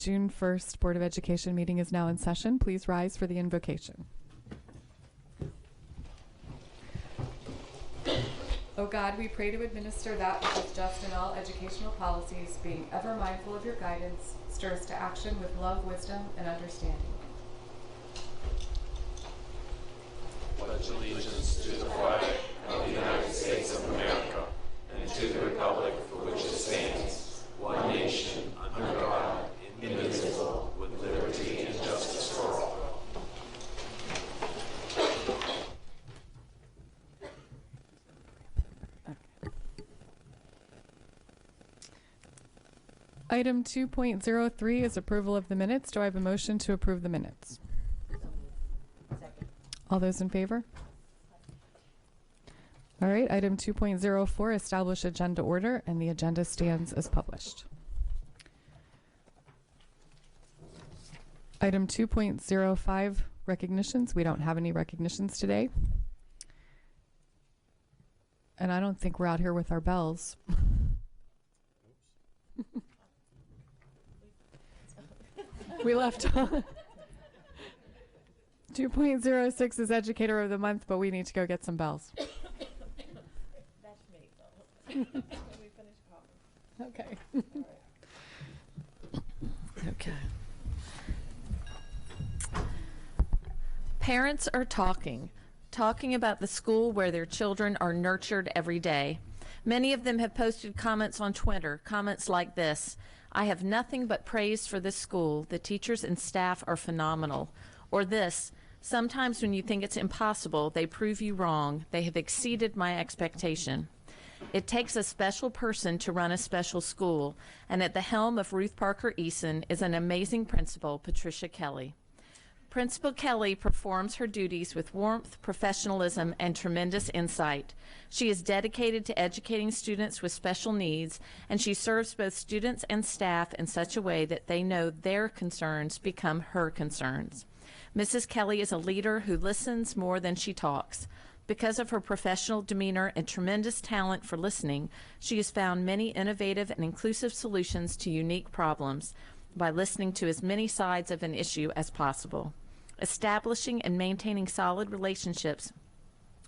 June 1st Board of Education meeting is now in session. Please rise for the invocation. O God, we pray to administer that which is just in all educational policies, being ever mindful of your guidance, stir us to action with love, wisdom, and understanding. Pledge allegiance to the flag of the United States of America and to the republic for which it stands, one nation, under God, indivisible, with liberty and justice for all. Item 2.03 is approval of the minutes. Do I have a motion to approve the minutes? Second. All those in favor? All right, item 2.04, establish agenda order, and the agenda stands as published. Item 2.05, recognitions. We don't have any recognitions today. And I don't think we're out here with our bells. We left. 2.06 is Educator of the Month, but we need to go get some bells. That's me, though. When we finish coughing. Okay. Okay. Parents are talking about the school where their children are nurtured every day. Many of them have posted comments on Twitter, comments like this: I have nothing but praise for this school. The teachers and staff are phenomenal. Or this: sometimes when you think it's impossible, they prove you wrong. They have exceeded my expectation. It takes a special person to run a special school, and at the helm of Ruth Parker Eason is an amazing principal, Patricia Kelly. Principal Kelly performs her duties with warmth, professionalism, and tremendous insight. She is dedicated to educating students with special needs, and she serves both students and staff in such a way that they know their concerns become her concerns. Mrs. Kelly is a leader who listens more than she talks. Because of her professional demeanor and tremendous talent for listening, she has found many innovative and inclusive solutions to unique problems by listening to as many sides of an issue as possible. Establishing and maintaining solid relationships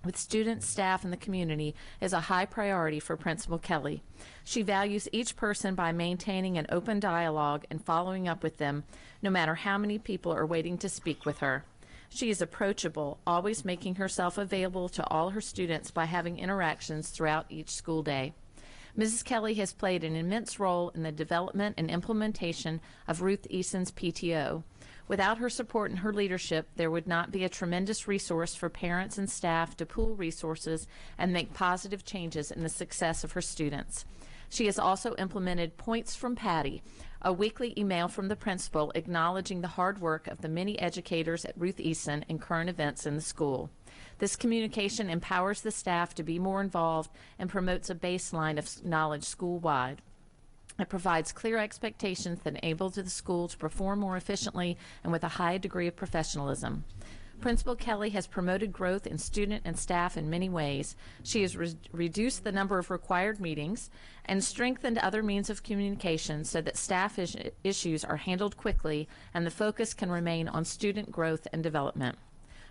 with students, staff, and the community is a high priority for Principal Kelly. She values each person by maintaining an open dialogue and following up with them, no matter how many people are waiting to speak with her. She is approachable, always making herself available to all her students by having interactions throughout each school day. Mrs. Kelly has played an immense role in the development and implementation of Ruth Eason's PTO. Without her support and her leadership, there would not be a tremendous resource for parents and staff to pool resources and make positive changes in the success of her students. She has also implemented Points from Patty, a weekly email from the principal acknowledging the hard work of the many educators at Ruth Eason and current events in the school. This communication empowers the staff to be more involved and promotes a baseline of knowledge school-wide. It provides clear expectations that enable the school to perform more efficiently and with a high degree of professionalism. Principal Kelly has promoted growth in student and staff in many ways. She has reduced the number of required meetings and strengthened other means of communication so that staff issues are handled quickly and the focus can remain on student growth and development.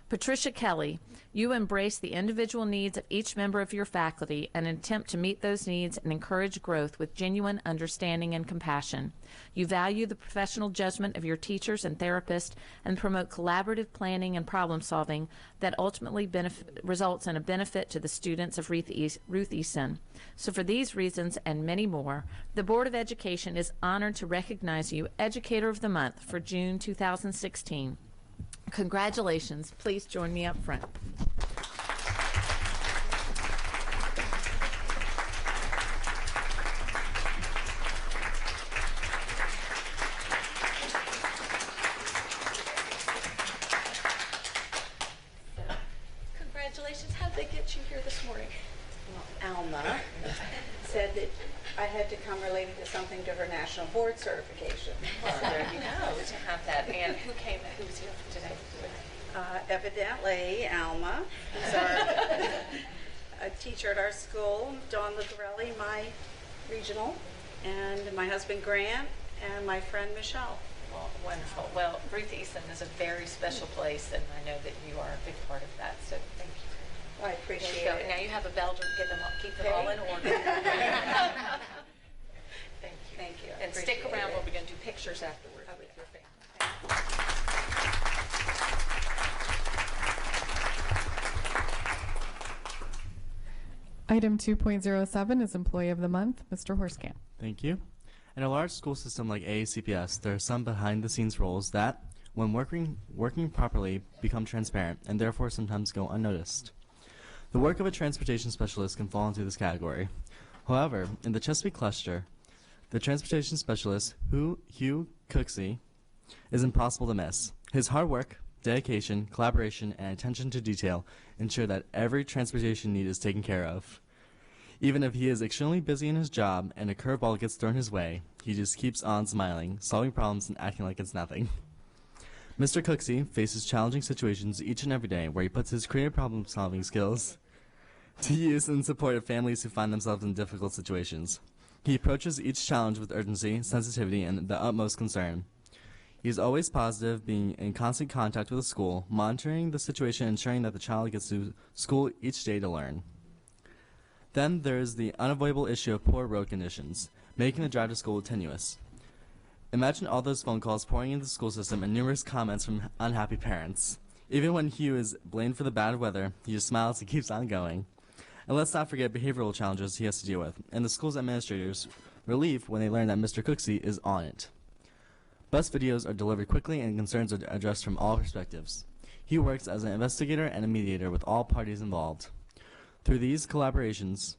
Patricia Kelly, you embrace the individual needs of each member of your faculty and attempt to meet those needs and encourage growth with genuine understanding and compassion. You value the professional judgment of your teachers and therapists and promote collaborative planning and problem solving that ultimately results in a benefit to the students of Ruth Eason. So for these reasons and many more, the Board of Education is honored to recognize you Educator of the Month for June 2016. Congratulations. Please join me up front. Congratulations. How did they get you here this morning? Well, Alma said that I had to come related to something to her national board certification. Well, there you go to have that. And who was here today? Evidently, Alma is a teacher at our school, Dawn Lucarelli, my regional, and my husband Grant, and my friend Michelle. Well, wonderful. Well, Ruth Eason is a very special place, and I know that you are a big part of that, so thank you. I appreciate it. Now you have a bell to get them all, keep them all in order. Thank you. Thank you. And stick around. We're going to do pictures afterwards with your family. Item 2.07 is Employee of the Month, Mr. Horskamp. Thank you. In a large school system like AACPS, there are some behind-the-scenes roles that, when working properly, become transparent and therefore sometimes go unnoticed. The work of a transportation specialist can fall into this category. However, in the Chesapeake cluster, the transportation specialist, Hugh Cooksey, is impossible to miss. His hard work, dedication, collaboration, and attention to detail ensure that every transportation need is taken care of. Even if he is extremely busy in his job and a curveball gets thrown his way, he just keeps on smiling, solving problems, and acting like it's nothing. Mr. Cooksey faces challenging situations each and every day where he puts his creative problem-solving skills to use in support of families who find themselves in difficult situations. He approaches each challenge with urgency, sensitivity, and the utmost concern. He is always positive, being in constant contact with the school, monitoring the situation, ensuring that the child gets to school each day to learn. Then there is the unavoidable issue of poor road conditions, making the drive to school tenuous. Imagine all those phone calls pouring into the school system and numerous comments from unhappy parents. Even when Hugh is blamed for the bad weather, he just smiles and keeps on going. And let's not forget behavioral challenges he has to deal with, and the school's administrators' relief when they learn that Mr. Cooksey is on it. Bus videos are delivered quickly and concerns are addressed from all perspectives. He works as an investigator and a mediator with all parties involved. Through these collaborations,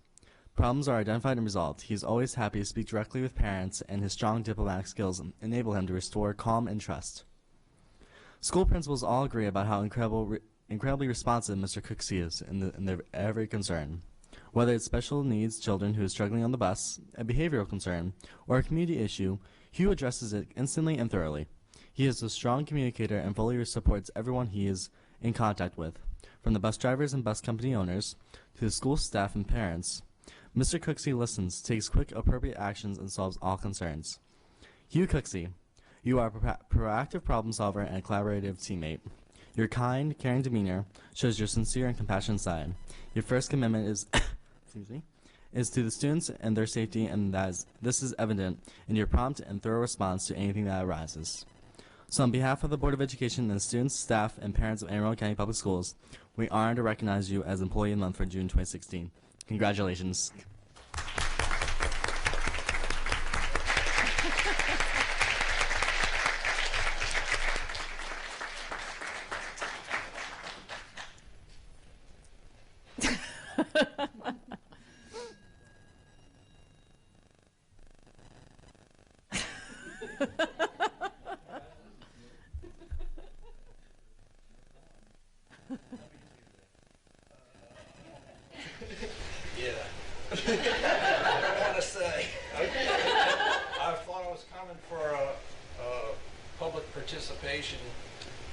problems are identified and resolved. He is always happy to speak directly with parents, and his strong diplomatic skills enable him to restore calm and trust. School principals all agree about how incredibly responsive Mr. Cooksey is in their every concern. Whether it's special needs children who are struggling on the bus, a behavioral concern, or a community issue, Hugh addresses it instantly and thoroughly. He is a strong communicator and fully supports everyone he is in contact with, from the bus drivers and bus company owners to the school staff and parents. Mr. Cooksey listens, takes quick, appropriate actions, and solves all concerns. Hugh Cooksey, you are a proactive problem solver and a collaborative teammate. Your kind, caring demeanor shows your sincere and compassionate side. Your first commitment is, is to the students and their safety, and this is evident in your prompt and thorough response to anything that arises. So on behalf of the Board of Education and the students, staff, and parents of Anne Arundel County Public Schools, we are honored to recognize you as Employee of the Month for June 2016. Congratulations. I don't want to say. I thought I was coming for a public participation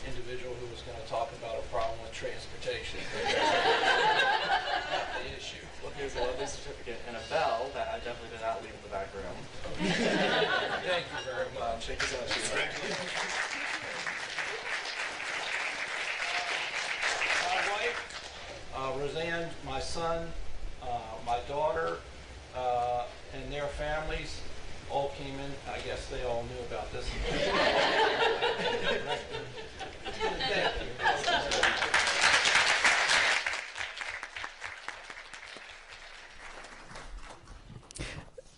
individual who was going to talk about a problem with transportation. Not the issue. Well, here's a lovely certificate and a bell that I definitely did not leave in the back room. Thank you very much. Thank you so much. My wife, Roseanne, my son, my daughter, and their families all came in. I guess they all knew about this. Thank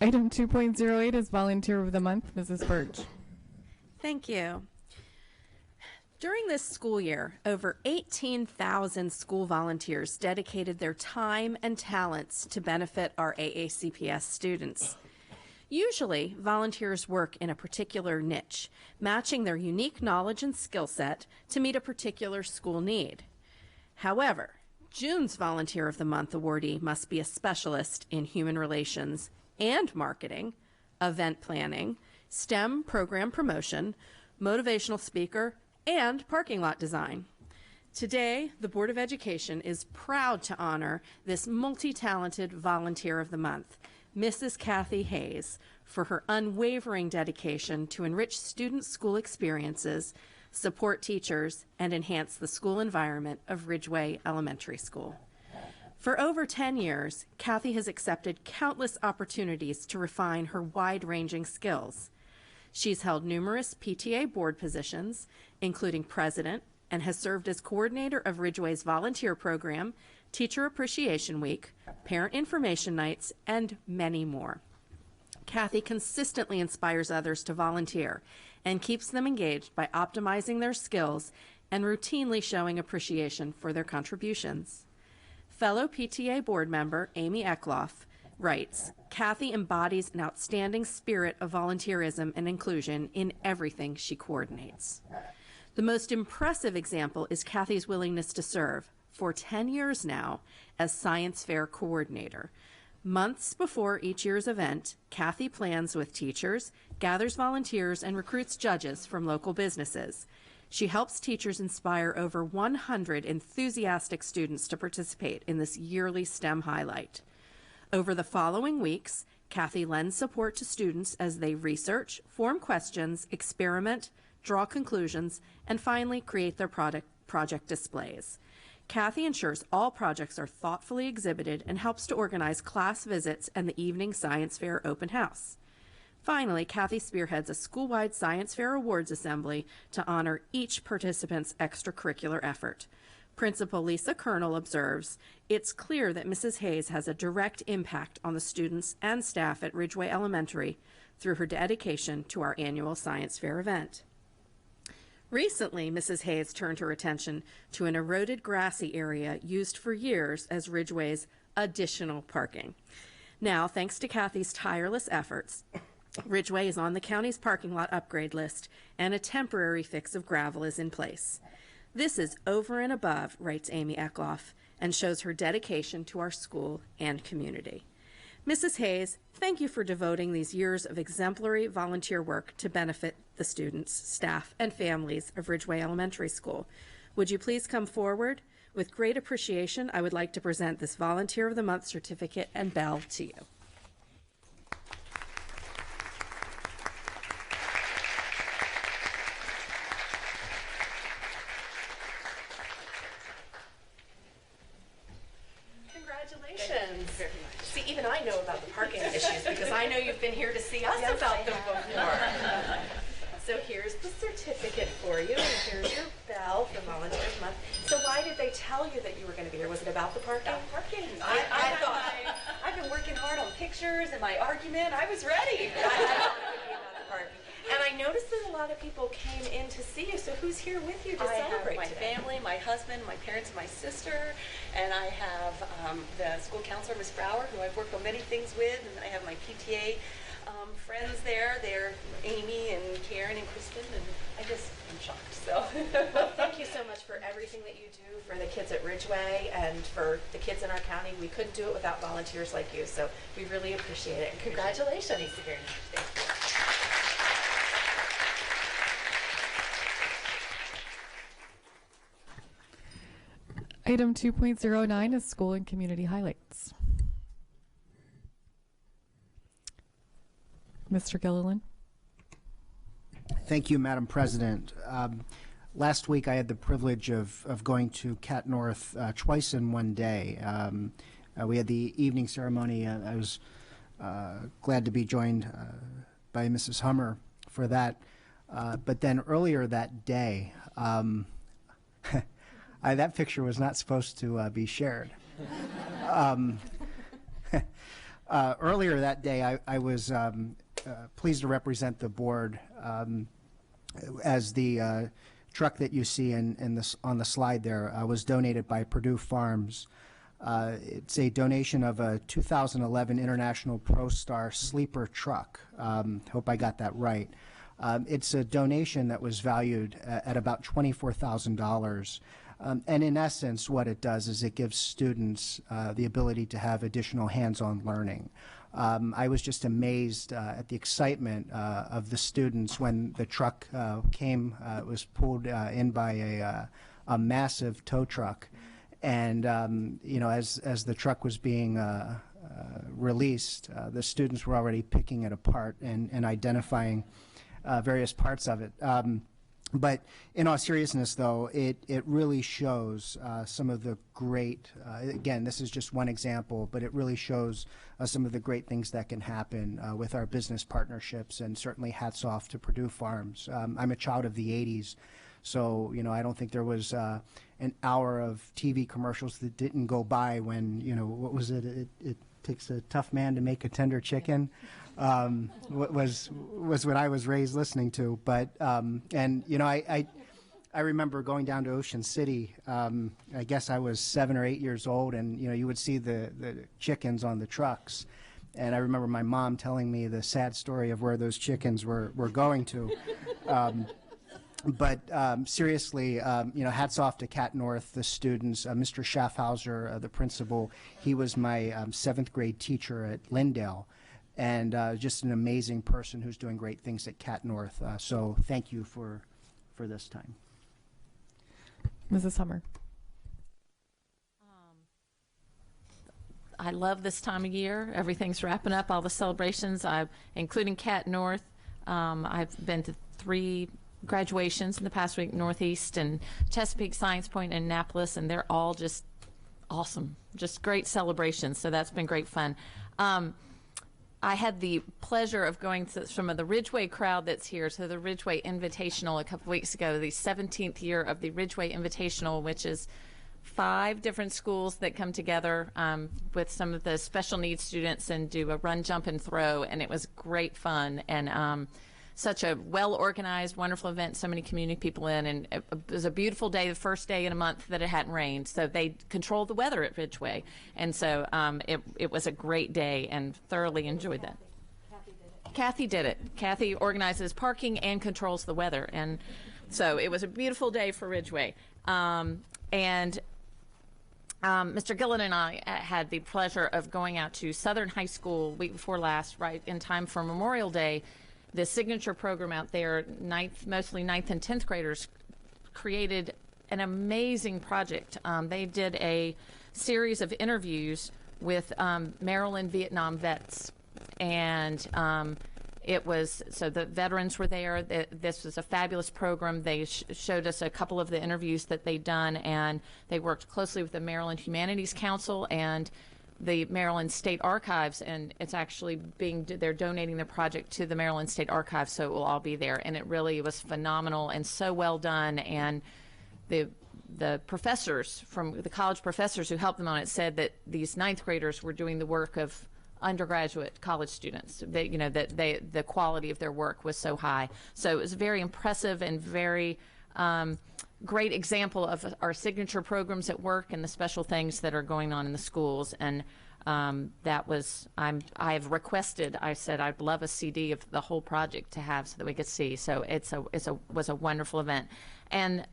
you. Item 2.08 is Volunteer of the Month, Mrs. Burge. Thank you. During this school year, over 18,000 school volunteers dedicated their time and talents to benefit our AACPS students. Usually, volunteers work in a particular niche, matching their unique knowledge and skill set to meet a particular school need. However, June's Volunteer of the Month awardee must be a specialist in human relations and marketing, event planning, STEM program promotion, motivational speaker, and parking lot design. Today, the Board of Education is proud to honor this multi-talented Volunteer of the Month. Mrs. Kathy Hayes, for her unwavering dedication to enrich student school experiences, support teachers, and enhance the school environment of Ridgeway Elementary School. For over 10 years, Kathy has accepted countless opportunities to refine her wide-ranging skills. She's held numerous PTA board positions, including president, and has served as coordinator of Ridgeway's volunteer program, Teacher Appreciation Week, Parent Information Nights, and many more. Kathy consistently inspires others to volunteer and keeps them engaged by optimizing their skills and routinely showing appreciation for their contributions. Fellow PTA board member Amy Eckloff writes, Kathy embodies an outstanding spirit of volunteerism and inclusion in everything she coordinates. The most impressive example is Kathy's willingness to serve, for 10 years now, as science fair coordinator. Months before each year's event, Kathy plans with teachers, gathers volunteers, and recruits judges from local businesses. She helps teachers inspire over 100 enthusiastic students to participate in this yearly STEM highlight. Over the following weeks, Kathy lends support to students as they research, form questions, experiment, draw conclusions, and finally create their project displays. Kathy ensures all projects are thoughtfully exhibited and helps to organize class visits and the evening science fair open house. Finally, Kathy spearheads a school-wide science fair awards assembly to honor each participant's extracurricular effort. Principal Lisa Colonel observes, it's clear that Mrs. Hayes has a direct impact on the students and staff at Ridgeway Elementary through her dedication to our annual science fair event. Recently, Mrs. Hayes turned her attention to an eroded grassy area used for years as Ridgeway's additional parking. Now, thanks to Kathy's tireless efforts, Ridgeway is on the county's parking lot upgrade list, and a temporary fix of gravel is in place. This is over and above, writes Amy Eckloff, and shows her dedication to our school and community. Mrs. Hayes, thank you for devoting these years of exemplary volunteer work to benefit the students, staff, and families of Ridgeway Elementary School. Would you please come forward? With great appreciation, I would like to present this Volunteer of the Month certificate and bell to you. Congratulations. See, even I know about the parking issues because I know you've been here to see us about them before. So here's the certificate for you, and here's your bell for Volunteer of the Month. So why did they tell you that you were going to be here? Was it about the parking? About parking. I thought. I've been working hard on pictures and my argument. I was ready. I thought it would be about the parking. And I noticed that a lot of people came in to see you. So who's here with you to celebrate my today? family, my husband, my parents, and my sister, and I have the school counselor, Ms. Brower, who I've worked on many things with, and I have my PTA friends there. They're Amy and Karen and Kristen, and I'm shocked. So, well, thank you so much for everything that you do for the kids at Ridgeway and for the kids in our county. We couldn't do it without volunteers like you, so we really appreciate it. And congratulations. Thank you very much. Thank you. Item 2.09 is school and community highlights. Mr. Gilliland. Thank you, Madam President. Last week I had the privilege of going to Cat North twice in one day. We had the evening ceremony. I was glad to be joined by Mrs. Hummer for that. But then earlier that day, that picture was not supposed to be shared. Earlier that day, I was pleased to represent the board as the truck that you see on the slide there was donated by Purdue Farms. It's a donation of a 2011 International Pro Star sleeper truck. Hope I got that right. It's a donation that was valued at about $24,000. And in essence, what it does is it gives students the ability to have additional hands-on learning. I was just amazed at the excitement of the students when the truck came. It was pulled in by a massive tow truck. And, you know, as the truck was being released, the students were already picking it apart and identifying various parts of it. But in all seriousness, though, it really shows some of the great, again, this is just one example, but it really shows some of the great things that can happen with our business partnerships, and certainly hats off to Purdue Farms. I'm a child of the 80s, so, you know, I don't think there was an hour of TV commercials that didn't go by when, you know, what was it? It takes a tough man to make a tender chicken. Was what I was raised listening to. But and you know, I remember going down to Ocean City. I guess I was 7 or 8 years old, and you know, you would see the chickens on the trucks. And I remember my mom telling me the sad story of where those chickens were going to. But seriously, you know, hats off to Cat North, the students, Mr. Schaffhauser, the principal. He was my 7th grade teacher at Lindale, and just an amazing person who's doing great things at Cat North. So thank you for this time. Mrs. Summer. I love this time of year. Everything's wrapping up, all the celebrations, including Cat North. I've been to 3 graduations in the past week, Northeast and Chesapeake, Science Point, and Annapolis, and they're all just awesome, just great celebrations. So that's been great fun. I had the pleasure of going to some of the Ridgeway crowd that's here, so the Ridgeway Invitational a couple weeks ago, the 17th year of the Ridgeway Invitational, which is 5 different schools that come together with some of the special needs students and do a run, jump, and throw, and it was great fun. And such a well-organized, wonderful event, so many community people in, and it was a beautiful day, the first day in a month that it hadn't rained, so they controlled the weather at Ridgeway, and so it was a great day and thoroughly enjoyed that. Kathy did it. Kathy organizes parking and controls the weather, and so it was a beautiful day for Ridgeway. Mr. Gillen and I had the pleasure of going out to Southern High School week before last, right in time for Memorial Day. The signature program out there, mostly 9th and 10th graders, created an amazing project. They did a series of interviews with Maryland Vietnam vets, and it was, so the veterans were there. This was a fabulous program. They showed us a couple of the interviews that they'd done, and they worked closely with the Maryland Humanities Council and the Maryland State Archives, and it's actually they're donating the project to the Maryland State Archives, so it will all be there. And it really was phenomenal and so well done. And the professors, from the college professors who helped them on it, said that these 9th graders were doing the work of undergraduate college students. They, you know, that the quality of their work was so high. So it was very impressive and very great example of our signature programs at work and the special things that are going on in the schools. And that was, I have requested, I said I'd love a CD of the whole project to have so that we could see. So was a wonderful event. And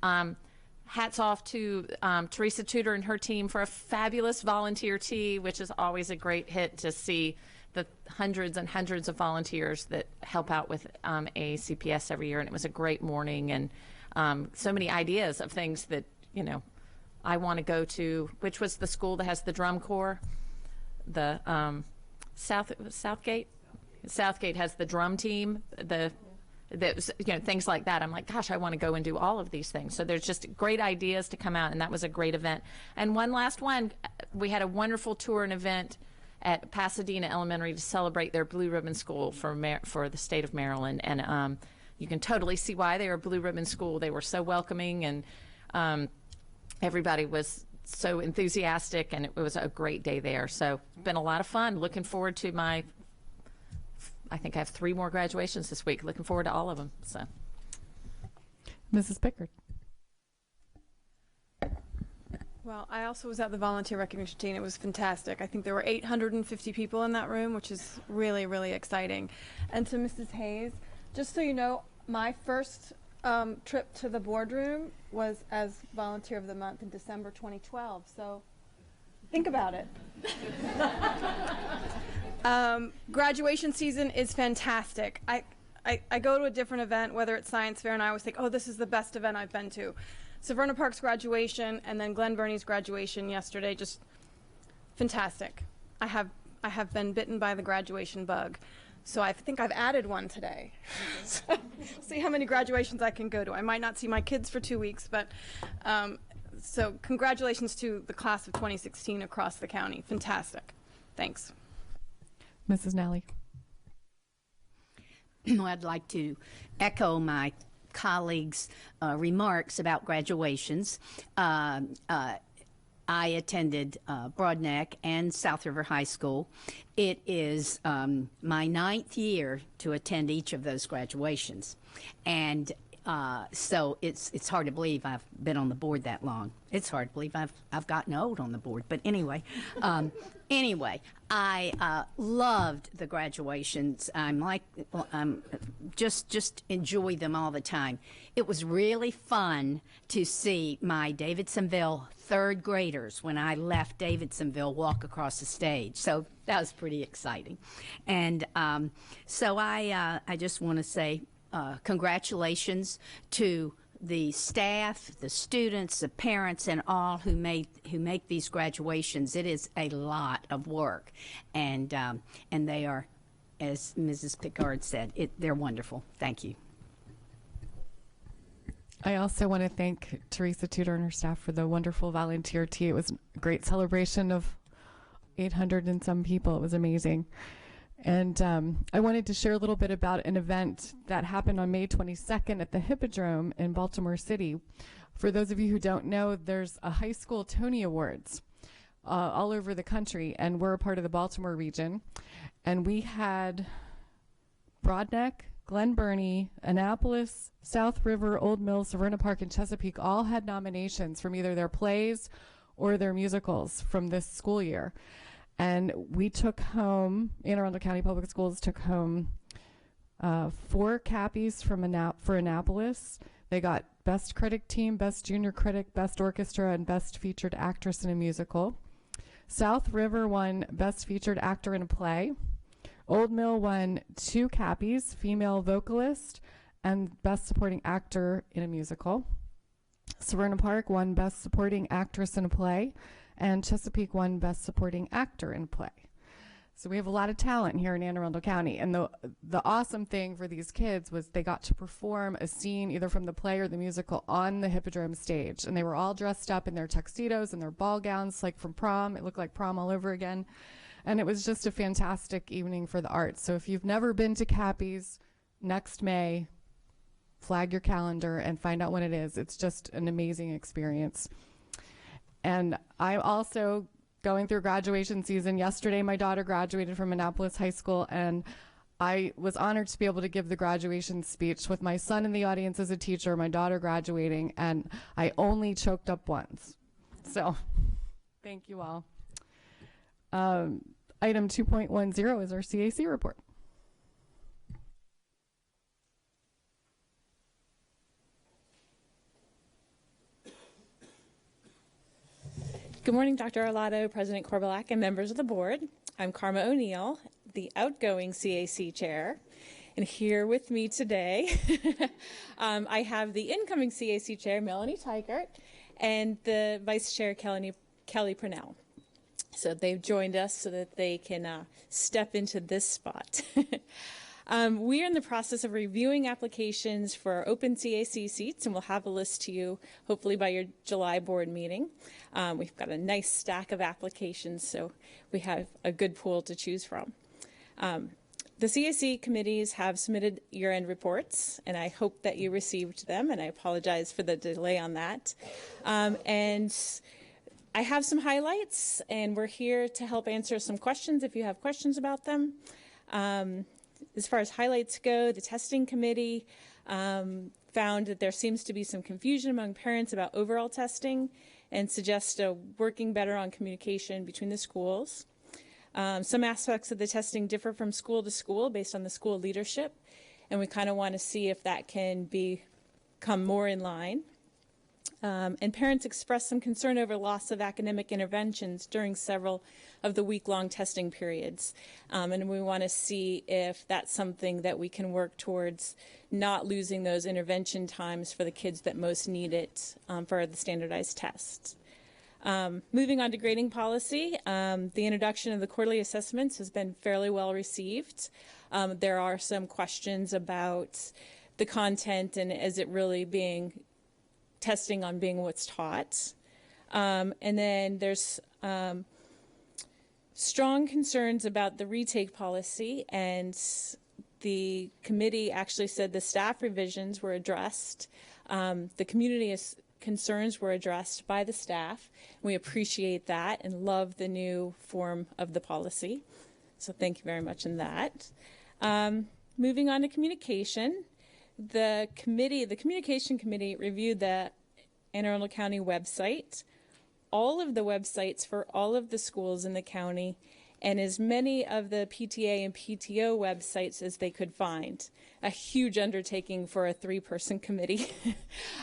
hats off to Teresa Tudor and her team for a fabulous volunteer tea, which is always a great hit to see the hundreds and hundreds of volunteers that help out with AACPS every year. And it was a great morning, and so many ideas of things that, you know, I want to go to. Which was the school that has the drum corps? The Southgate? Southgate has the drum team. You know, things like that. I'm like, gosh, I want to go and do all of these things. So there's just great ideas to come out, and that was a great event. And one last one, we had a wonderful tour and event at Pasadena Elementary to celebrate their Blue Ribbon School for the state of Maryland. And you can totally see why they were a Blue Ribbon School. They were so welcoming, and everybody was so enthusiastic, and it was a great day there. So it's been a lot of fun. Looking forward to I think I have 3 more graduations this week. Looking forward to all of them. So, Mrs. Pickard. Well, I also was at the volunteer recognition team. It was fantastic. I think there were 850 people in that room, which is really, really exciting. And to Mrs. Hayes, just so you know, my first trip to the boardroom was as volunteer of the month in December 2012. So think about it. Graduation season is fantastic. I go to a different event, whether it's science fair, and I always think, oh, this is the best event I've been to. Severna Park's graduation and then Glen Burnie's graduation yesterday, just fantastic. I have I have been bitten by the graduation bug. So I think I've added one today. So, see how many graduations I can go to. I might not see my kids for 2 weeks, but so congratulations to the class of 2016 across the county. Fantastic. Thanks. Mrs. Nally. Well, I'd like to echo my colleagues' remarks about graduations. I attended Broadneck and South River High School. It is my 9th year to attend each of those graduations. And so it's hard to believe I've been on the board that long. It's hard to believe I've gotten old on the board. But anyway, I loved the graduations. I'm just enjoy them all the time. It was really fun to see my Davidsonville 3rd graders when I left Davidsonville walk across the stage. So that was pretty exciting. And so I just want to say congratulations to the staff, the students, the parents, and all who make these graduations. It is a lot of work, and they are, as Mrs. Pickard said, they're wonderful. Thank you. I also want to thank Teresa Tudor and her staff for the wonderful volunteer tea. It was a great celebration of 800 and some people. It was amazing. And I wanted to share a little bit about an event that happened on May 22nd at the Hippodrome in Baltimore City. For those of you who don't know, there's a high school Tony Awards all over the country, and we're a part of the Baltimore region. And we had Broadneck, Glen Burnie, Annapolis, South River, Old Mill, Severna Park, and Chesapeake all had nominations from either their plays or their musicals from this school year. And we took home, Anne Arundel County Public Schools took home 4 Cappies for Annapolis. They got Best Critic Team, Best Junior Critic, Best Orchestra, and Best Featured Actress in a Musical. South River won Best Featured Actor in a Play. Old Mill won 2 Cappies, Female Vocalist, and Best Supporting Actor in a Musical. Severna Park won Best Supporting Actress in a Play, and Chesapeake won Best Supporting Actor in a Play. So we have a lot of talent here in Anne Arundel County, and the awesome thing for these kids was they got to perform a scene either from the play or the musical on the Hippodrome stage, and they were all dressed up in their tuxedos and their ball gowns like from prom. It looked like prom all over again, and it was just a fantastic evening for the arts. So if you've never been to Cappy's, next May, flag your calendar and find out when it is. It's just an amazing experience. And I'm also going through graduation season. Yesterday, my daughter graduated from Annapolis High School, and I was honored to be able to give the graduation speech with my son in the audience as a teacher, my daughter graduating, and I only choked up once. So thank you all. Item 2.10 is our CAC report. Good morning, Dr. Arlotto, President Korbelak, and members of the board. I'm Karma O'Neill, the outgoing CAC chair, and here with me today, I have the incoming CAC chair, Melanie Teichert, and the vice chair, Kelly Purnell. So they've joined us so that they can step into this spot. We are in the process of reviewing applications for our open CAC seats, and we'll have a list to you hopefully by your July board meeting. We've got a nice stack of applications, so we have a good pool to choose from. The CAC committees have submitted year-end reports, and I hope that you received them, and I apologize for the delay on that. And I have some highlights, and we're here to help answer some questions if you have questions about them. As far as highlights go, the testing committee found that there seems to be some confusion among parents about overall testing and suggest working better on communication between the schools. Some aspects of the testing differ from school to school based on the school leadership, and we kind of want to see if that can become more in line. And parents expressed some concern over loss of academic interventions during several of the week-long testing periods. And we want to see if that's something that we can work towards, not losing those intervention times for the kids that most need it for the standardized tests. Moving on to grading policy, the introduction of the quarterly assessments has been fairly well received. There are some questions about the content and is it really being testing on being what's taught. And then there's strong concerns about the retake policy, and the committee actually said the staff revisions were addressed. The community's concerns were addressed by the staff. We appreciate that and love the new form of the policy. So thank you very much in that. Moving on to communication, the communication committee reviewed the Anne Arundel County website, all of the websites for all of the schools in the county, and as many of the PTA and PTO websites as they could find. A huge undertaking for a 3-person committee,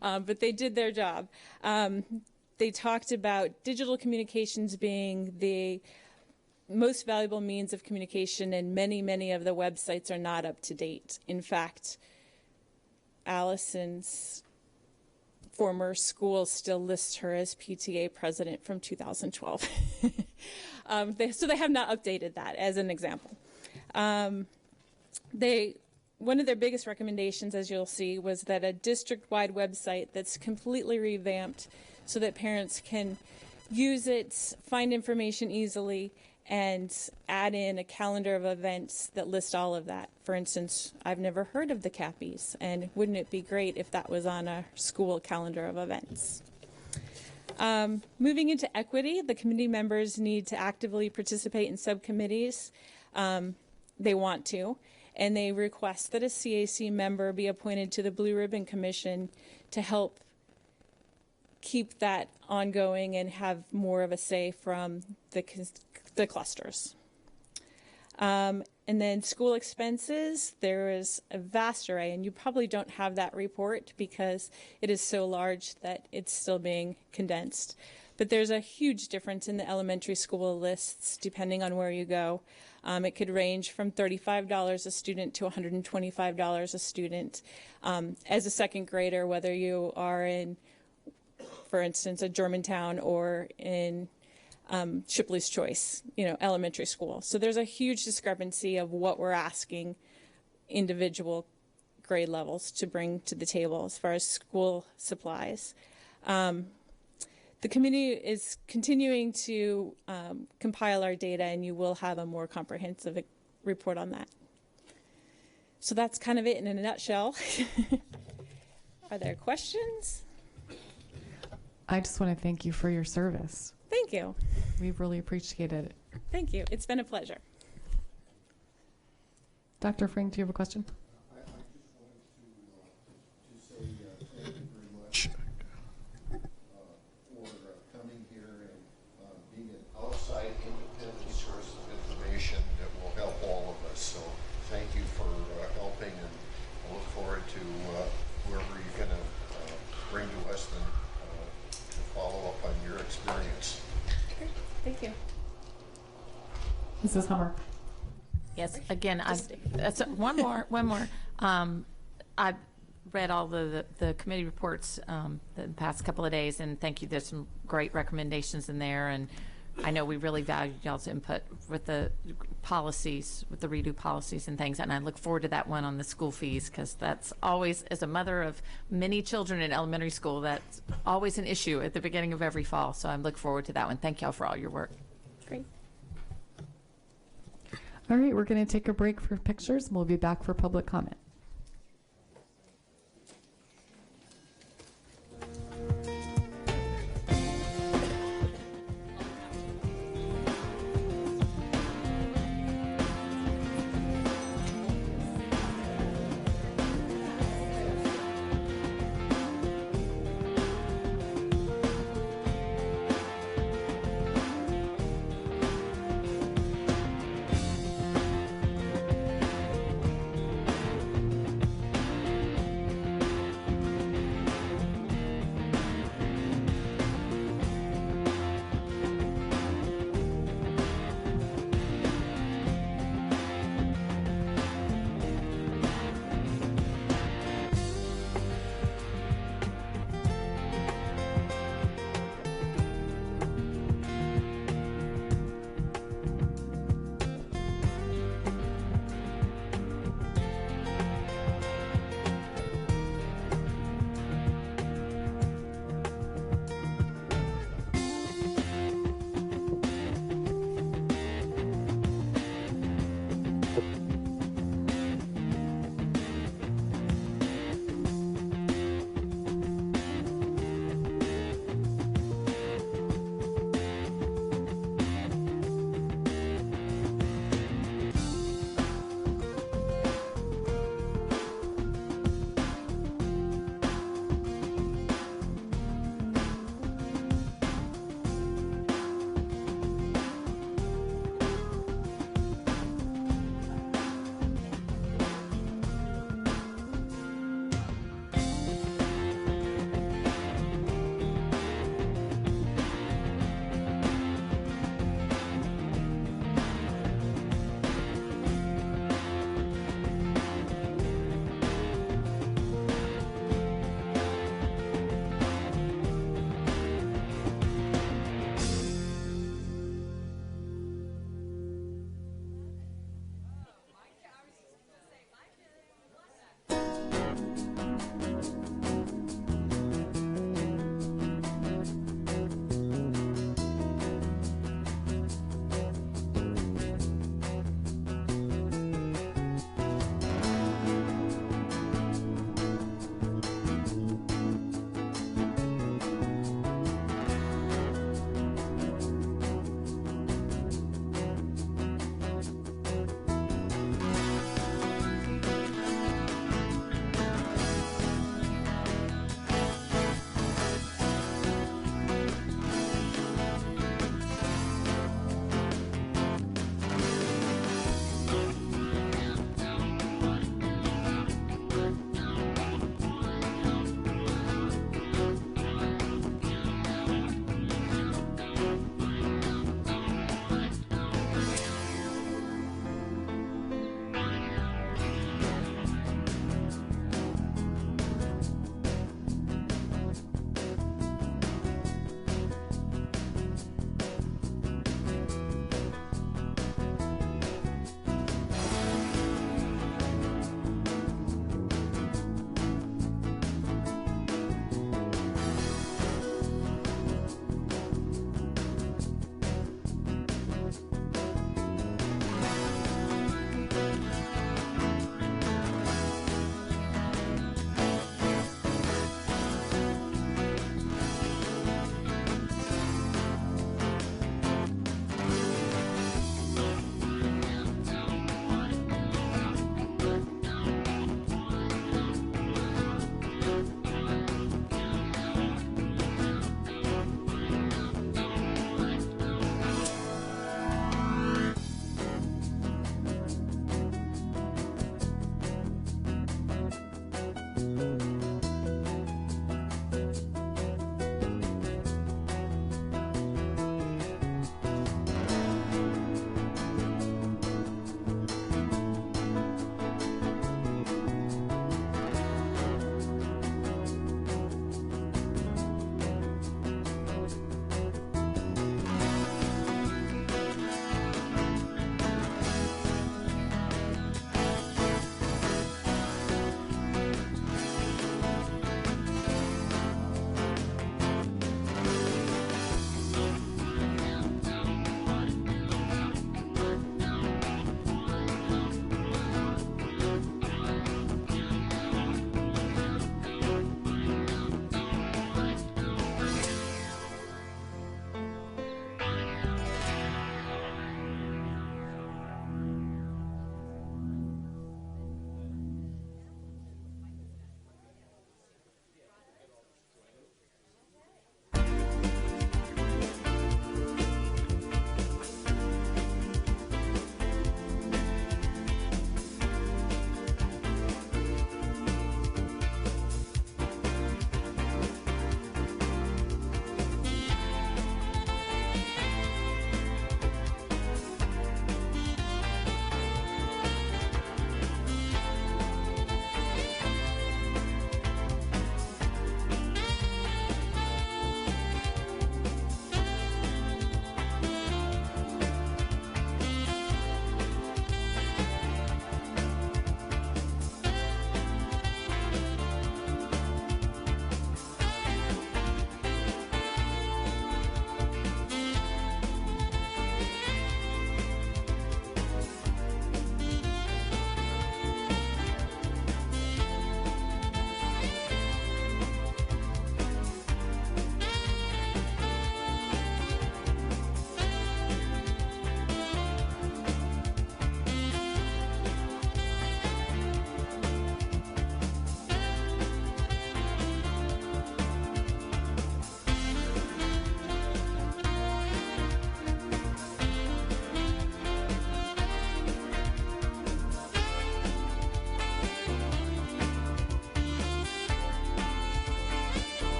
but they did their job. They talked about digital communications being the most valuable means of communication, and many of the websites are not up to date. In fact, Allison's former school still lists her as PTA president from 2012. So they have not updated that, as an example. One of their biggest recommendations, as you'll see, was that a district-wide website that's completely revamped so that parents can use it, find information easily, and add in a calendar of events that list all of that. For instance, I've never heard of the Cappies, and wouldn't it be great if that was on a school calendar of events? Moving into equity, the committee members need to actively participate in subcommittees. They want to, and they request that a CAC member be appointed to the Blue Ribbon Commission to help keep that ongoing and have more of a say from the clusters. And then school expenses, there is a vast array, and you probably don't have that report because it is so large that it's still being condensed. But there's a huge difference in the elementary school lists depending on where you go. It could range from $35 a student to $125 a student. As a second grader, whether you are in, for instance, a Germantown or in Shipley's Choice, elementary school. So there's a huge discrepancy of what we're asking individual grade levels to bring to the table as far as school supplies. The committee is continuing to compile our data, and you will have a more comprehensive report on that. So that's kind of it in a nutshell. Are there questions? I just want to thank you for your service. Thank you. We've really appreciated it. Thank you. It's been a pleasure. Dr. Frank, do you have a question? I just wanted to say thank you very much for coming here and being an outside independent source of information that will help all of us. So thank you for helping, and I look forward to whoever you're going to bring to us to follow up on your experience. Okay. Thank you. Mrs. Hummer. Yes, again, one more. I've read all the committee reports the past couple of days, and thank you. There's some great recommendations in there, and I know we really value y'all's input with the policies, with the redo policies and things, and I look forward to that one on the school fees, because that's always, as a mother of many children in elementary school, that's always an issue at the beginning of every fall, so I look forward to that one. Thank y'all for all your work. Great. All right, we're going to take a break for pictures, and we'll be back for public comment.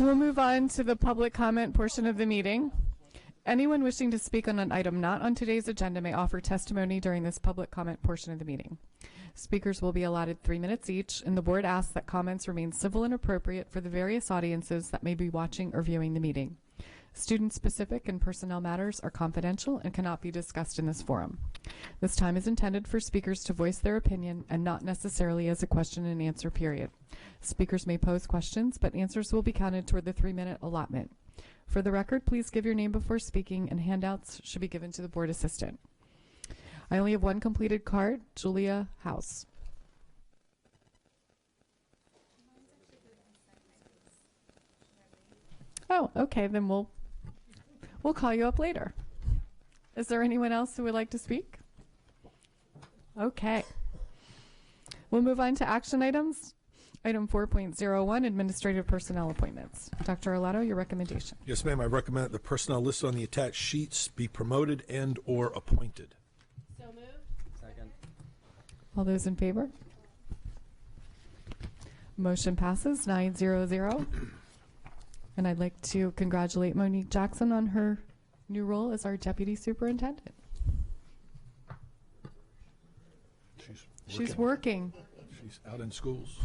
We'll move on to the public comment portion of the meeting. Anyone wishing to speak on an item not on today's agenda may offer testimony during this public comment portion of the meeting. Speakers will be allotted 3 minutes each, and the board asks that comments remain civil and appropriate for the various audiences that may be watching or viewing the meeting. Student-specific and personnel matters are confidential and cannot be discussed in this forum. This time is intended for speakers to voice their opinion and not necessarily as a question and answer period. Speakers may pose questions, but answers will be counted toward the 3-minute allotment. For the record, please give your name before speaking, and handouts should be given to the board assistant. I only have one completed card. Julia House. Oh, okay, then we'll call you up later. Is there anyone else who would like to speak? Okay. We'll move on to action items. Item 4.01, administrative personnel appointments. Dr. Arlato, your recommendation. Yes, ma'am. I recommend that the personnel listed on the attached sheets be promoted and or appointed. So moved. Second. All those in favor? Motion passes 900. And I'd like to congratulate Monique Jackson on her new role as our deputy superintendent. She's working. She's out in schools.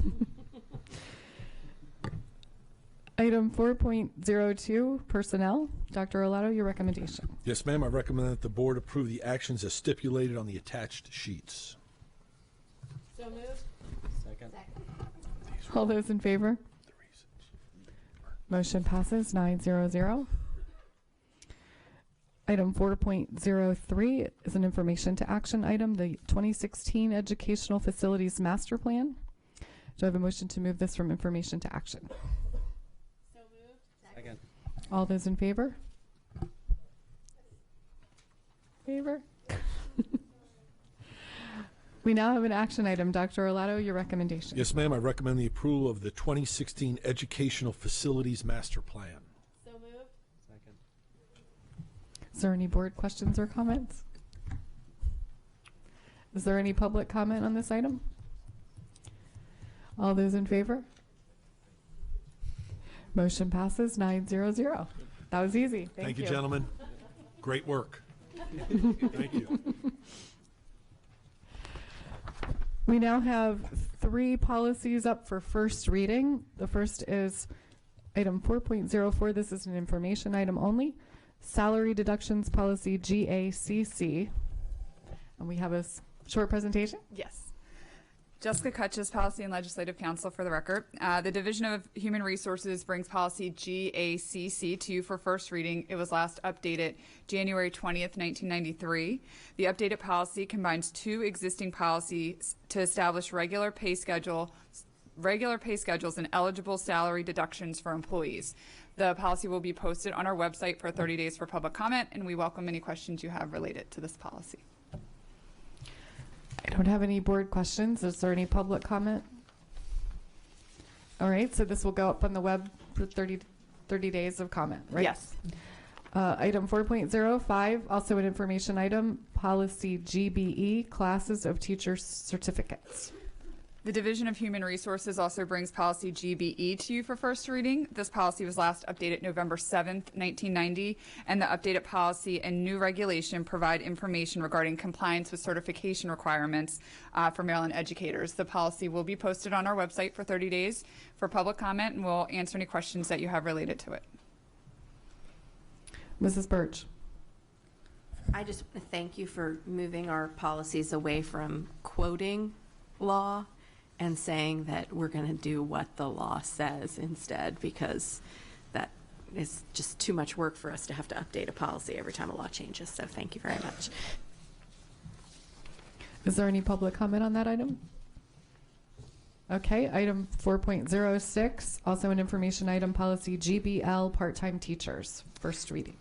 Item 4.02, personnel. Dr. Arlato, your recommendation. Yes, ma'am. I recommend that the board approve the actions as stipulated on the attached sheets. So moved. Second. All those in favor? Motion passes 900. Item 4.03 is an information to action item, the 2016 Educational Facilities Master Plan. Do I have a motion to move this from information to action? So moved. Second. All those in favor? Favor? We now have an action item. Dr. Arlato, your recommendation. Yes, ma'am. I recommend the approval of the 2016 Educational Facilities Master Plan. So moved. Second. Is there any board questions or comments? Is there any public comment on this item? All those in favor? Motion passes 900. That was easy. Thank you, gentlemen. Great work. Thank you. We now have 3 policies up for first reading. The first is item 4.04. This is an information item only. Salary deductions policy GACC. And we have a short presentation. Yes. Jessica Kutches, Policy and Legislative Counsel for the record. The Division of Human Resources brings policy GACC to you for first reading. It was last updated January 20th, 1993. The updated policy combines 2 existing policies to establish regular pay schedules and eligible salary deductions for employees. The policy will be posted on our website for 30 days for public comment, and we welcome any questions you have related to this policy. I don't have any board questions. Is there any public comment? All right, so this will go up on the web for 30 days of comment, right? Yes. Item 4.05, also an information item, policy GBE, classes of teachers' certificates. The Division of Human Resources also brings policy GBE to you for first reading. This policy was last updated November 7th, 1990, and the updated policy and new regulation provide information regarding compliance with certification requirements for Maryland educators. The policy will be posted on our website for 30 days for public comment, and we'll answer any questions that you have related to it. Mrs. Birch. I just want to thank you for moving our policies away from quoting law and saying that we're going to do what the law says instead, because that is just too much work for us to have to update a policy every time a law changes. So thank you very much. Is there any public comment on that item? Okay, item 4.06, also an information item, policy GBL, part-time teachers, first reading.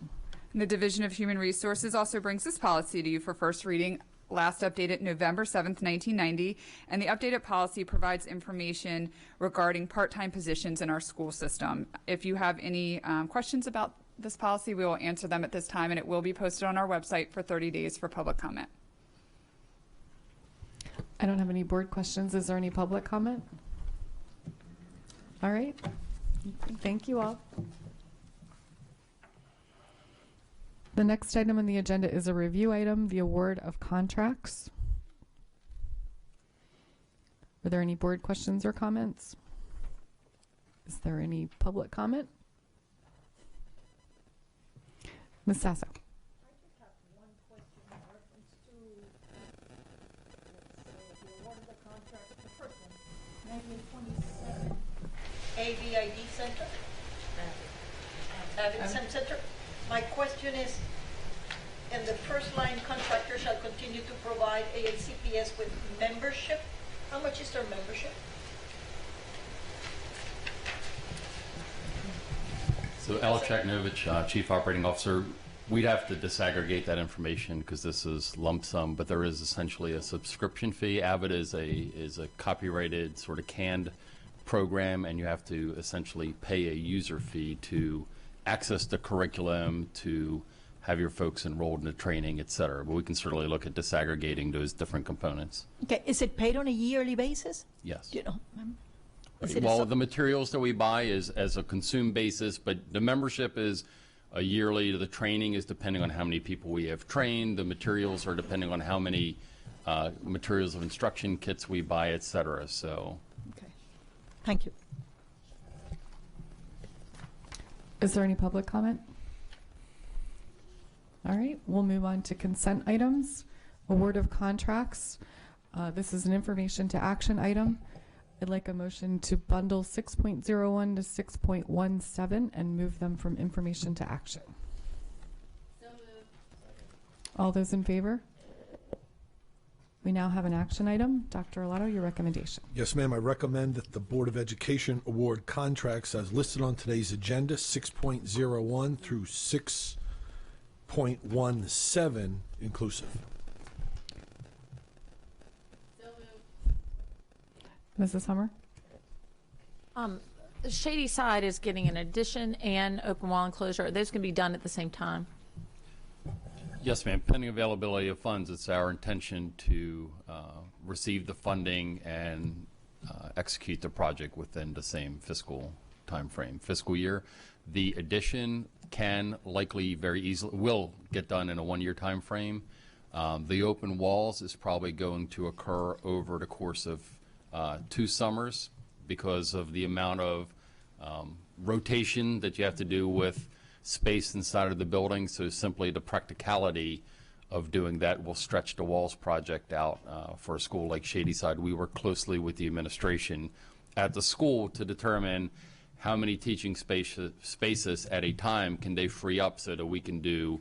And the Division of Human Resources also brings this policy to you for first reading, last updated November 7th, 1990, and the updated policy provides information regarding part-time positions in our school system. If you have any questions about this policy, we will answer them at this time, and it will be posted on our website for 30 days for public comment. I don't have any board questions. Is there any public comment? All right. Thank you all. The next item on the agenda is a review item, the award of contracts. Are there any board questions or comments? Is there any public comment? Ms. Sasso. AVID Center, Avid Center. My question is, and the first line contractor shall continue to provide AACPS with membership. How much is their membership? So Alex Chaknovich, Chief Operating Officer, we'd have to disaggregate that information because this is lump sum, but there is essentially a subscription fee. Avid is a copyrighted sort of canned program, and you have to essentially pay a user fee to access the curriculum, to have your folks enrolled in the training, et cetera. But we can certainly look at disaggregating those different components. Okay, is it paid on a yearly basis? Yes. Do you know? Well, the materials that we buy is as a consumed basis, but the membership is a yearly. The training is depending on how many people we have trained. The materials are depending on how many materials of instruction kits we buy, et cetera. So. Okay. Thank you. Is there any public comment? All right, we'll move on to consent items. Award of contracts. This is an information to action item. I'd like a motion to bundle 6.01 to 6.17 and move them from information to action. So moved. All those in favor? We now have an action item. Dr. Arlato, your recommendation. Yes, ma'am. I recommend that the Board of Education award contracts as listed on today's agenda, 6.01 through 6.17 inclusive. Mrs. Hummer? Shady Side is getting an addition and open wall enclosure. Are those going to be done at the same time? Yes, ma'am. Pending availability of funds, it's our intention to receive the funding and execute the project within the same fiscal year. The addition can likely very easily will get done in a one-year time frame. The open walls is probably going to occur over the course of 2 summers because of the amount of rotation that you have to do with space inside of the building. So simply the practicality of doing that will stretch the walls project out for a school like Shadyside. We work closely with the administration at the school to determine how many teaching spaces at a time can they free up so that we can do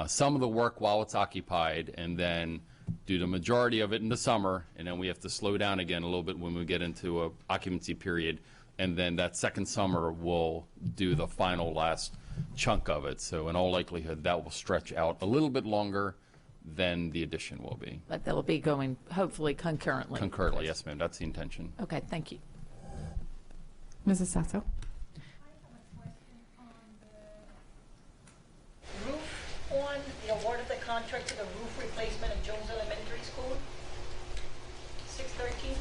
some of the work while it's occupied and then do the majority of it in the summer, and then we have to slow down again a little bit when we get into a occupancy period, and then that second summer we'll do the final last chunk of it. So in all likelihood that will stretch out a little bit longer than the addition will be. But they'll be going hopefully concurrently. Concurrently, yes ma'am, that's the intention. Okay, thank you. Mrs. Sasso? On the award of the contract to the roof replacement at Jones Elementary School, 613.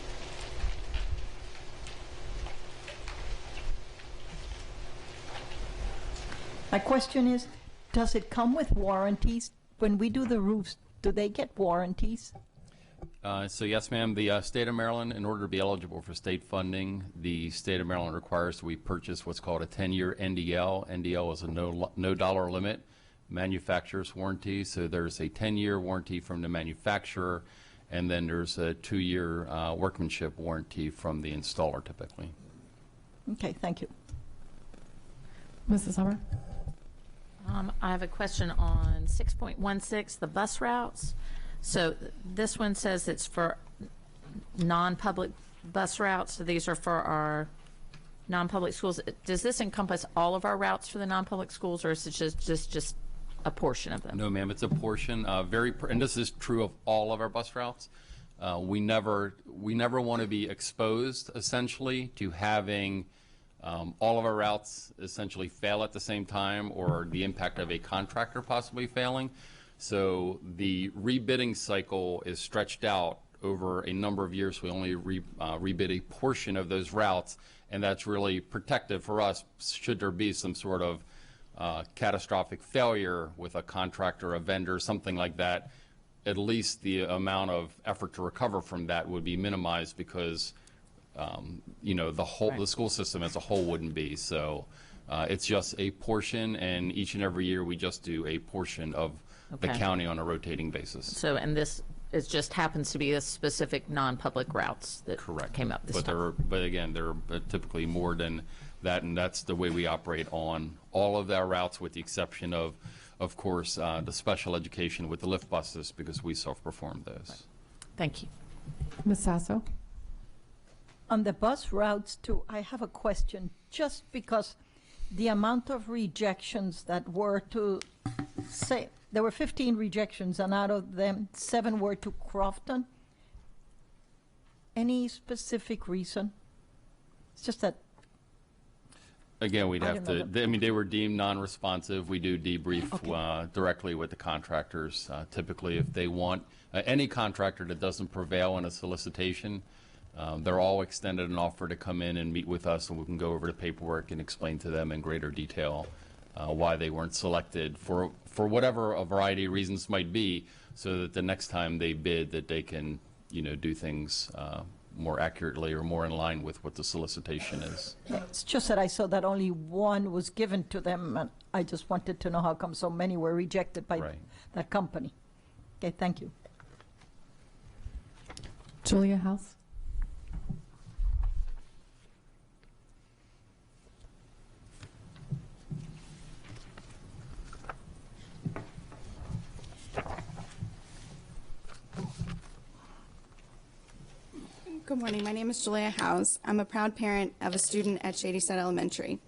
My question is, does it come with warranties? When we do the roofs, do they get warranties? So yes, ma'am, the state of Maryland, in order to be eligible for state funding, the state of Maryland requires that we purchase what's called a 10-year NDL. NDL is a no dollar limit manufacturer's warranty. So there's a 10-year warranty from the manufacturer, and then there's a 2-year workmanship warranty from the installer typically. Okay, thank you. Mrs. Hummer? I have a question on 6.16, the bus routes. So this one says it's for non-public bus routes. So these are for our non-public schools. Does this encompass all of our routes for the non-public schools, or is it just a portion of them? No, ma'am, it's a portion. And this is true of all of our bus routes. We never want to be exposed, essentially, to having all of our routes essentially fail at the same time, or the impact of a contractor possibly failing. So the rebidding cycle is stretched out over a number of years. We only rebid a portion of those routes, and that's really protective for us should there be some sort of catastrophic failure with a contractor, a vendor, something like that. At least the amount of effort to recover from that would be minimized because you know, the school system as a whole wouldn't be. So it's just a portion, and each and every year we just do a portion of the county on a rotating basis. So, and this it just happens to be a specific non-public routes that came up this time. But again, there are typically more than that, and that's the way we operate on all of our routes, with the exception of course, the special education with the lift buses, because we self-perform those. Thank you. Ms. Sasso? On the bus routes too, I have a question, just because the amount of rejections that were to say, there were 15 rejections, and out of them, 7 were to Crofton. Any specific reason? It's just that. Again, we'd have to, I mean, they were deemed non-responsive. We do debrief directly with the contractors. Typically, if they want, any contractor that doesn't prevail in a solicitation, they're all extended an offer to come in and meet with us, and we can go over the paperwork and explain to them in greater detail why they weren't selected for whatever a variety of reasons might be, so that the next time they bid that they can, you know, do things more accurately or more in line with what the solicitation is. It's just that I saw that only 1 was given to them, and I just wanted to know how come so many were rejected by that company. Okay, thank you. Julia House? Good morning. My name is Julia House. I'm a proud parent of a student at Shadyside Elementary.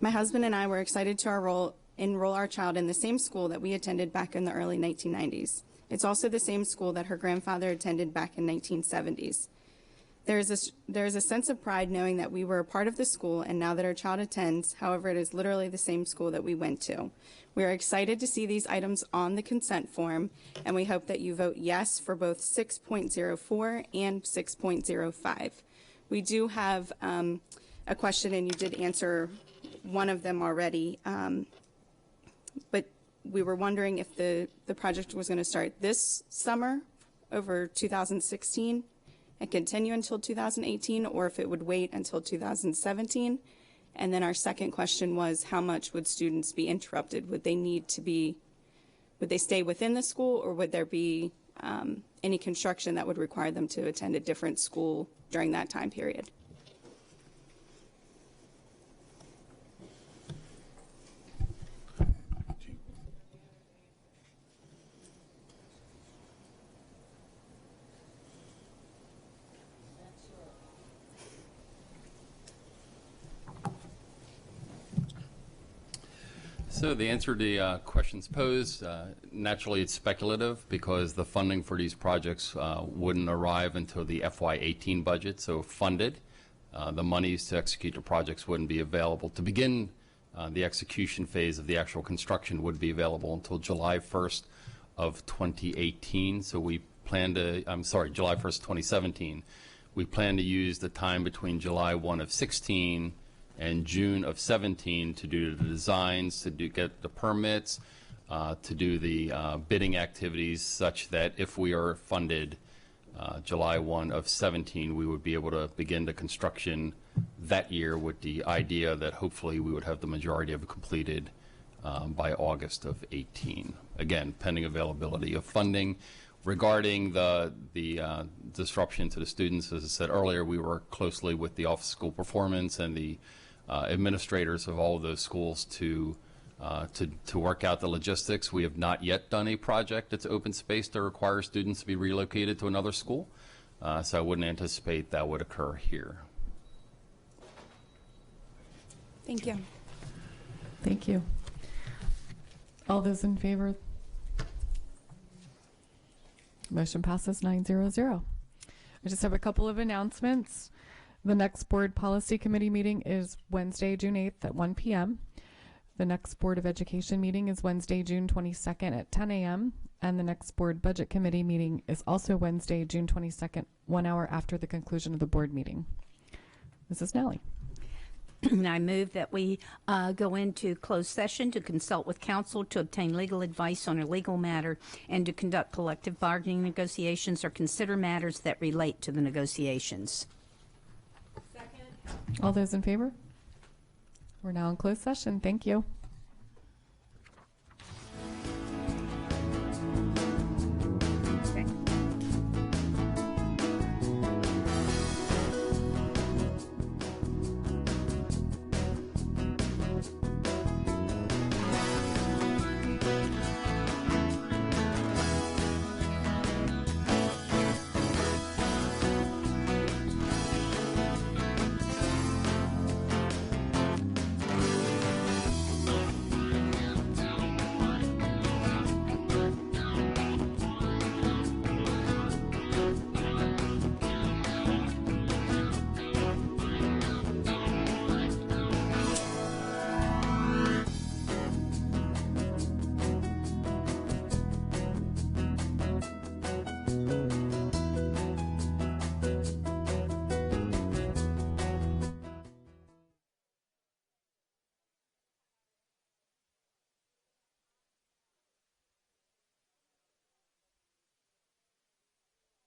My husband and I were excited to enroll our child in the same school that we attended back in the early 1990s. It's also the same school that her grandfather attended back in 1970s. There is a sense of pride knowing that we were a part of the school and now that our child attends. However, it is literally the same school that we went to. We are excited to see these items on the consent form, and we hope that you vote yes for both 6.04 and 6.05. We do have a question, and you did answer one of them already, but we were wondering if the project was going to start this summer over 2016 and continue until 2018, or if it would wait until 2017. And then our second question was, how much would students be interrupted? Would they stay within the school, or would there be any construction that would require them to attend a different school during that time period? So the answer to the questions posed, naturally it's speculative because the funding for these projects wouldn't arrive until the FY18 budget, so funded. The monies to execute the projects wouldn't be available. To begin the execution phase of the actual construction would be available until July 1st of 2018. So we plan to, July 1st, 2017. We plan to use the time between July 1 of 16 and June of 17 to do the designs, to get the permits, to do the bidding activities, such that if we are funded July 1 of 17, we would be able to begin the construction that year, with the idea that hopefully we would have the majority of it completed by August of 18. Again, pending availability of funding. Regarding the disruption to the students, as I said earlier, we work closely with the Office of School Performance and the administrators of all of those schools to work out the logistics. We have not yet done a project that's open space to require students to be relocated to another school, so I wouldn't anticipate that would occur here. Thank you. Thank you. All those in favor? Motion passes 900. I just have a couple of announcements. The next Board Policy Committee meeting is Wednesday, June 8th at 1 p.m. The next Board of Education meeting is Wednesday, June 22nd at 10 a.m. And the next board budget committee meeting is also Wednesday, June 22nd, 1 hour after the conclusion of the board meeting. Mrs. Nally. I move that we go into closed session to consult with counsel to obtain legal advice on a legal matter and to conduct collective bargaining negotiations or consider matters that relate to the negotiations. All those in favor? We're now in closed session. Thank you.